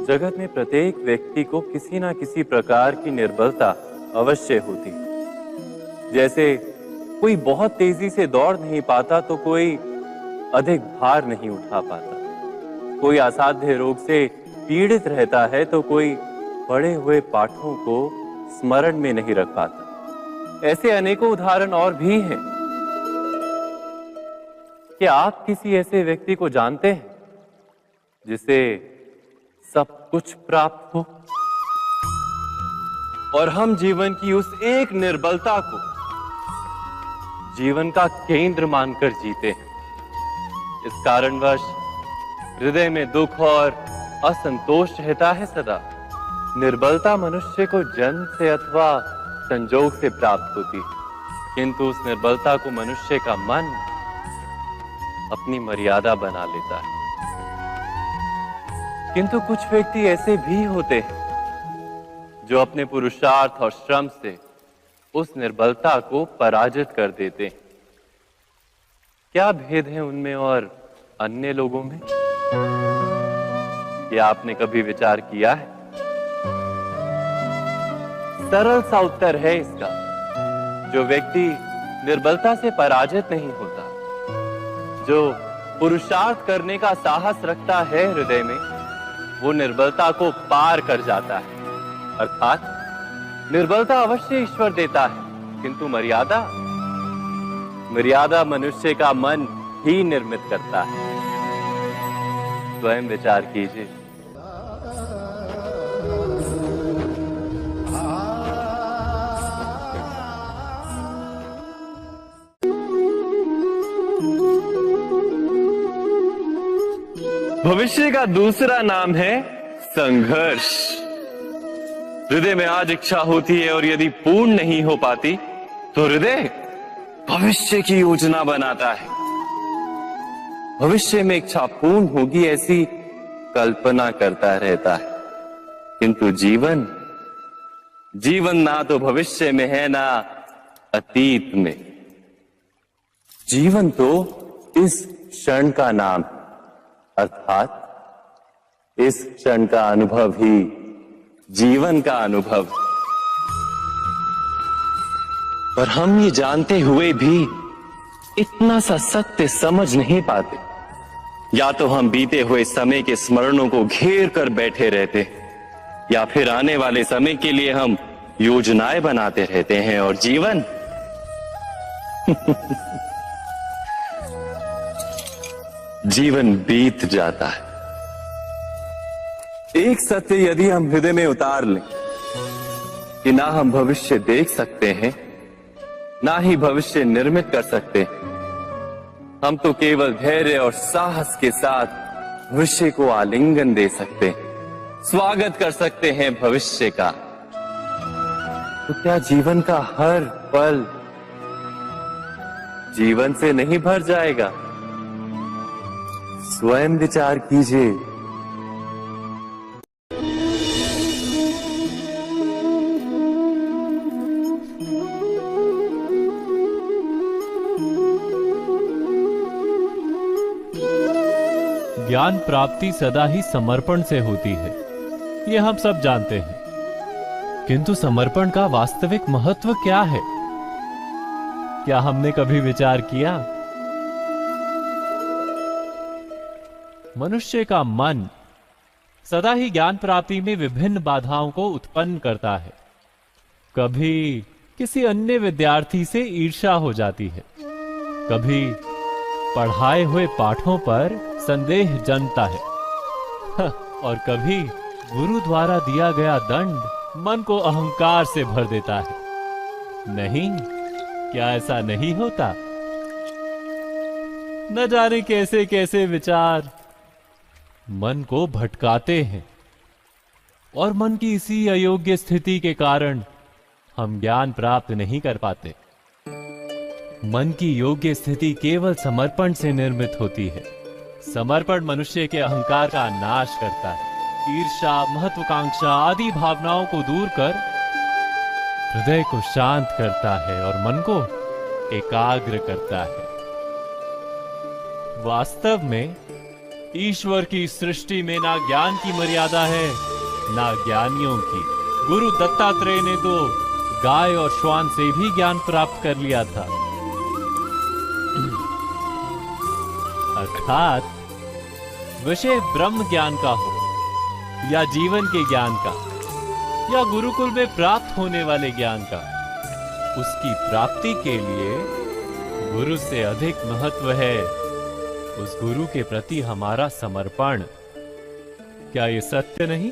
जगत में प्रत्येक व्यक्ति को किसी ना किसी प्रकार की निर्बलता अवश्य होती है। जैसे कोई बहुत तेजी से दौड़ नहीं पाता तो कोई अधिक भार नहीं उठा पाता, कोई असाध्य रोग से पीड़ित रहता है तो कोई पढ़े हुए पाठों को स्मरण में नहीं रख पाता। ऐसे अनेकों उदाहरण और भी हैं। क्या आप किसी ऐसे व्यक्ति को जानते हैं जिसे सब कुछ प्राप्त हो और हम जीवन की उस एक निर्बलता को जीवन का केंद्र मानकर जीते हैं? इस कारणवश हृदय में दुख और असंतोष रहता है सदा। निर्बलता मनुष्य को जन्म से अथवा संजोग से प्राप्त होती है, किंतु उस निर्बलता को मनुष्य का मन अपनी मर्यादा बना लेता है। किंतु कुछ व्यक्ति ऐसे भी होते हैं जो अपने पुरुषार्थ और श्रम से उस निर्बलता को पराजित कर देते हैं। क्या भेद है उनमें और अन्य लोगों में? क्या आपने कभी विचार किया है? सरल सा उत्तर है इसका। जो व्यक्ति निर्बलता से पराजित नहीं होता, जो पुरुषार्थ करने का साहस रखता है हृदय में, वो निर्बलता को पार कर जाता है। अर्थात निर्बलता अवश्य ईश्वर देता है, किंतु मर्यादा मनुष्य का मन ही निर्मित करता है। स्वयं विचार कीजिए। भविष्य का दूसरा नाम है संघर्ष। हृदय में आज इच्छा होती है और यदि पूर्ण नहीं हो पाती तो हृदय भविष्य की योजना बनाता है। भविष्य में इच्छा पूर्ण होगी ऐसी कल्पना करता रहता है, किंतु जीवन ना तो भविष्य में है ना अतीत में। जीवन तो इस क्षण का नाम, अर्थात इस क्षण का अनुभव ही जीवन का अनुभव। पर हम ये जानते हुए भी इतना सा सत्य समझ नहीं पाते। या तो हम बीते हुए समय के स्मरणों को घेर कर बैठे रहते, या फिर आने वाले समय के लिए हम योजनाएं बनाते रहते हैं और जीवन जीवन बीत जाता है। एक सत्य यदि हम हृदय में उतार लें कि ना हम भविष्य देख सकते हैं, ना ही भविष्य निर्मित कर सकते हैं, हम तो केवल धैर्य और साहस के साथ भविष्य को आलिंगन दे सकते हैं, स्वागत कर सकते हैं भविष्य का। तो क्या जीवन का हर पल जीवन से नहीं भर जाएगा? स्वयं विचार कीजिए। ज्ञान प्राप्ति सदा ही समर्पण से होती है, ये हम सब जानते हैं। किंतु समर्पण का वास्तविक महत्व क्या है? क्या हमने कभी विचार किया? मनुष्य का मन सदा ही ज्ञान प्राप्ति में विभिन्न बाधाओं को उत्पन्न करता है। कभी किसी अन्य विद्यार्थी से ईर्ष्या हो जाती है, कभी पढ़ाए हुए पाठों पर संदेह जन्मता है, और कभी गुरु द्वारा दिया गया दंड मन को अहंकार से भर देता है। नहीं, क्या ऐसा नहीं होता? न जाने कैसे कैसे विचार मन को भटकाते हैं, और मन की इसी अयोग्य स्थिति के कारण हम ज्ञान प्राप्त नहीं कर पाते। मन की योग्य स्थिति केवल समर्पण से निर्मित होती है। समर्पण मनुष्य के अहंकार का नाश करता है, ईर्ष्या, महत्वाकांक्षा आदि भावनाओं को दूर कर हृदय को शांत करता है और मन को एकाग्र करता है। वास्तव में ईश्वर की सृष्टि में ना ज्ञान की मर्यादा है ना ज्ञानियों की। गुरु दत्तात्रेय ने तो गाय और श्वान से भी ज्ञान प्राप्त कर लिया था। अर्थात विषय ब्रह्म ज्ञान का हो या जीवन के ज्ञान का या गुरुकुल में प्राप्त होने वाले ज्ञान का, उसकी प्राप्ति के लिए गुरु से अधिक महत्व है उस गुरु के प्रति हमारा समर्पण। क्या ये सत्य नहीं?